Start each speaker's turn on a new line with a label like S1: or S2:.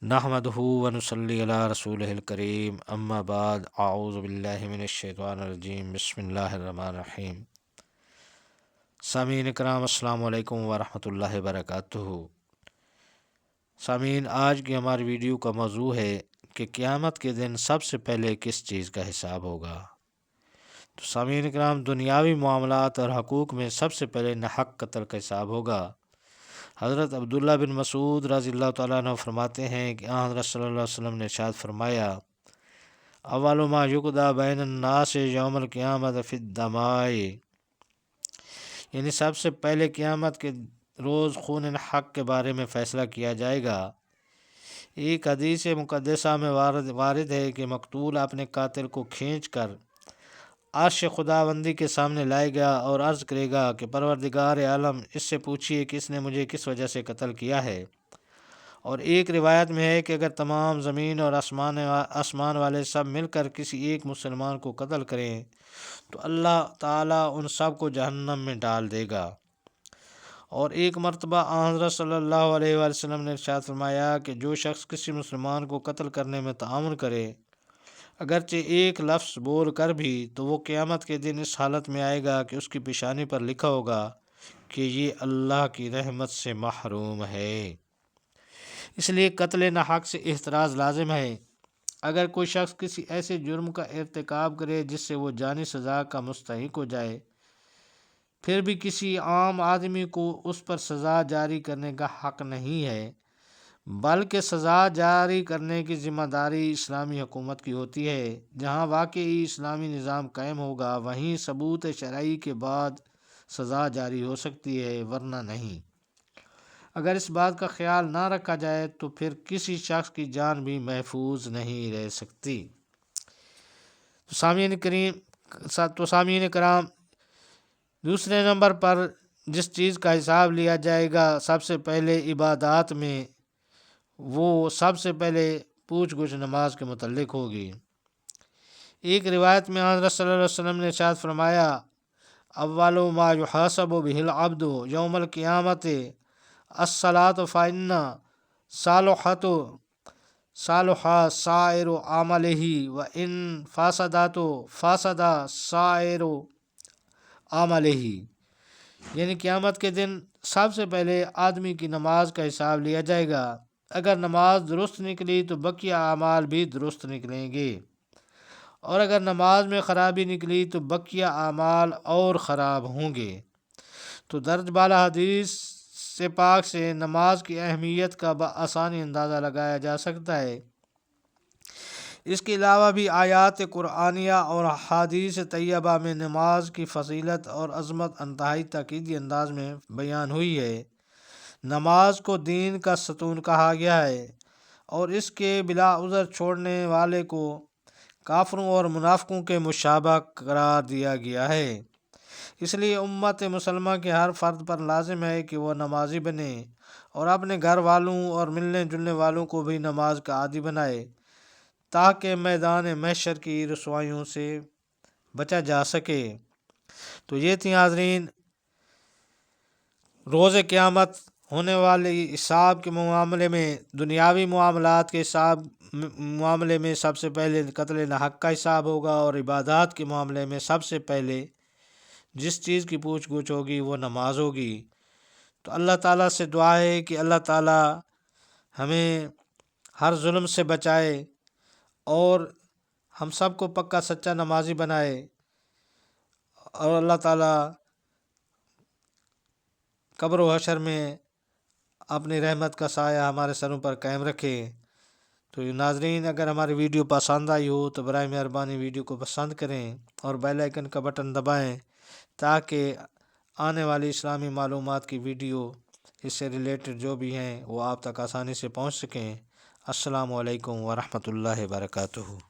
S1: نحمدہ ونصلی علی رسولہ الکریم اما بعد اعوذ باللہ من الشیطان الرجیم بسم اللہ الرحمن الرحیم۔ سامعین اکرام السلام علیکم ورحمۃ اللہ وبرکاتہ۔ سامعین، آج کی ہماری ویڈیو کا موضوع ہے کہ قیامت کے دن سب سے پہلے کس چیز کا حساب ہوگا۔ تو سامعین اکرام، دنیاوی معاملات اور حقوق میں سب سے پہلے ناحق قتل کا حساب ہوگا۔ حضرت عبداللہ بن مسعود رضی اللہ تعالیٰ عنہ فرماتے ہیں کہ حضرت صلی اللہ علیہ وسلم نے ارشاد فرمایا، اول ما یقضی بین الناس یوم القیامت فی الدماء، یعنی سب سے پہلے قیامت کے روز خون حق کے بارے میں فیصلہ کیا جائے گا۔ ایک حدیث مقدسہ میں وارد ہے کہ مقتول اپنے قاتل کو کھینچ کر عرش خداوندی کے سامنے لائے گا اور عرض کرے گا کہ پروردگار عالم، اس سے پوچھیے کہ اس نے مجھے کس وجہ سے قتل کیا ہے۔ اور ایک روایت میں ہے کہ اگر تمام زمین اور آسمان والے سب مل کر کسی ایک مسلمان کو قتل کریں تو اللہ تعالیٰ ان سب کو جہنم میں ڈال دے گا۔ اور ایک مرتبہ حضرت صلی اللہ علیہ وآلہ وسلم نے ارشاد فرمایا کہ جو شخص کسی مسلمان کو قتل کرنے میں تعاون کرے، اگرچہ ایک لفظ بول کر بھی، تو وہ قیامت کے دن اس حالت میں آئے گا کہ اس کی پیشانی پر لکھا ہوگا کہ یہ اللہ کی رحمت سے محروم ہے۔ اس لیے قتل ناحق سے احتراز لازم ہے۔ اگر کوئی شخص کسی ایسے جرم کا ارتکاب کرے جس سے وہ جانی سزا کا مستحق ہو جائے، پھر بھی کسی عام آدمی کو اس پر سزا جاری کرنے کا حق نہیں ہے، بلکہ سزا جاری کرنے کی ذمہ داری اسلامی حکومت کی ہوتی ہے۔ جہاں واقعی اسلامی نظام قائم ہوگا وہیں ثبوت شرعی کے بعد سزا جاری ہو سکتی ہے، ورنہ نہیں۔ اگر اس بات کا خیال نہ رکھا جائے تو پھر کسی شخص کی جان بھی محفوظ نہیں رہ سکتی۔ تو سامعین کرام، دوسرے نمبر پر جس چیز کا حساب لیا جائے گا سب سے پہلے عبادات میں، وہ سب سے پہلے پوچھ گچھ نماز کے متعلق ہوگی۔ ایک روایت میں حضرت صلی اللہ علیہ وسلم نے ارشاد فرمایا، اول ما یحاسب بہ العبد یوم القیامت الصلاۃ فإن صلح سائر عملہ وإن فسدت فسد سائر عملہ، یعنی قیامت کے دن سب سے پہلے آدمی کی نماز کا حساب لیا جائے گا۔ اگر نماز درست نکلی تو بقیہ اعمال بھی درست نکلیں گے، اور اگر نماز میں خرابی نکلی تو بقیہ اعمال اور خراب ہوں گے۔ تو درج بالا حدیث سے پاک سے نماز کی اہمیت کا بآسانی اندازہ لگایا جا سکتا ہے۔ اس کے علاوہ بھی آیات قرآنیہ اور احادیث طیبہ میں نماز کی فضیلت اور عظمت انتہائی تاکیدی انداز میں بیان ہوئی ہے۔ نماز کو دین کا ستون کہا گیا ہے، اور اس کے بلا عذر چھوڑنے والے کو کافروں اور منافقوں کے مشابہ قرار دیا گیا ہے۔ اس لیے امت مسلمہ کے ہر فرد پر لازم ہے کہ وہ نمازی بنے اور اپنے گھر والوں اور ملنے جلنے والوں کو بھی نماز کا عادی بنائے، تاکہ میدان محشر کی رسوائیوں سے بچا جا سکے۔ تو یہ تھی حاضرین روز قیامت ہونے والے حساب کے معاملے میں، دنیاوی معاملات کے معاملے میں سب سے پہلے قتل ناحق کا حساب ہوگا، اور عبادات کے معاملے میں سب سے پہلے جس چیز کی پوچھ گچھ ہوگی وہ نماز ہوگی۔ تو اللہ تعالیٰ سے دعا ہے کہ اللہ تعالیٰ ہمیں ہر ظلم سے بچائے اور ہم سب کو پکا سچا نمازی بنائے، اور اللہ تعالیٰ قبر و حشر میں اپنی رحمت کا سایہ ہمارے سروں پر قائم رکھے۔ تو ناظرین، اگر ہماری ویڈیو پسند آئی ہو تو برائے مہربانی ویڈیو کو پسند کریں اور بیل آئیکن کا بٹن دبائیں، تاکہ آنے والی اسلامی معلومات کی ویڈیو اس سے ریلیٹڈ جو بھی ہیں وہ آپ تک آسانی سے پہنچ سکیں۔ السلام علیکم ورحمۃ اللہ وبرکاتہ۔